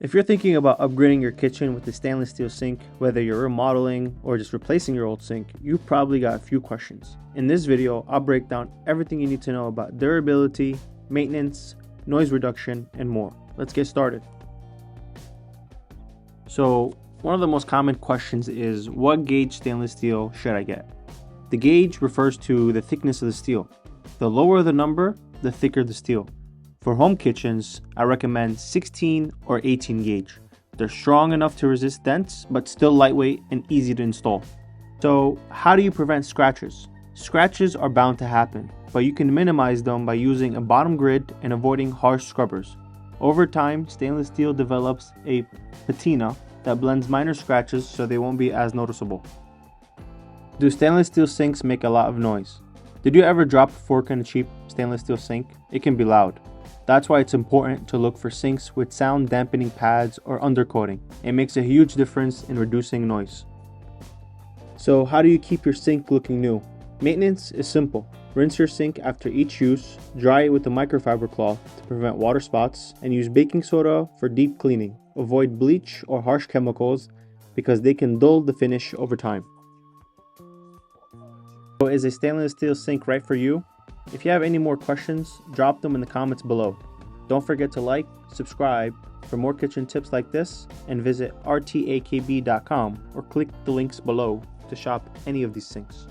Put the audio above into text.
If you're thinking about upgrading your kitchen with a stainless steel sink, whether you're remodeling or just replacing your old sink, you've probably got a few questions. In this video, I'll break down everything you need to know about durability, maintenance, noise reduction, and more. Let's get started. So, one of the most common questions is, what gauge stainless steel should I get? The gauge refers to the thickness of the steel. The lower the number, the thicker the steel. For home kitchens, I recommend 16 or 18 gauge. They're strong enough to resist dents, but still lightweight and easy to install. So, how do you prevent scratches? Scratches are bound to happen, but you can minimize them by using a bottom grid and avoiding harsh scrubbers. Over time, stainless steel develops a patina that blends minor scratches so they won't be as noticeable. Do stainless steel sinks make a lot of noise? Did you ever drop a fork in a cheap stainless steel sink? It can be loud. That's why it's important to look for sinks with sound dampening pads or undercoating. It makes a huge difference in reducing noise. So how do you keep your sink looking new? Maintenance is simple. Rinse your sink after each use, dry it with a microfiber cloth to prevent water spots, and use baking soda for deep cleaning. Avoid bleach or harsh chemicals because they can dull the finish over time. So is a stainless steel sink right for you? If you have any more questions, drop them in the comments below. Don't forget to like, subscribe for more kitchen tips like this, and visit rtakb.com or click the links below to shop any of these sinks.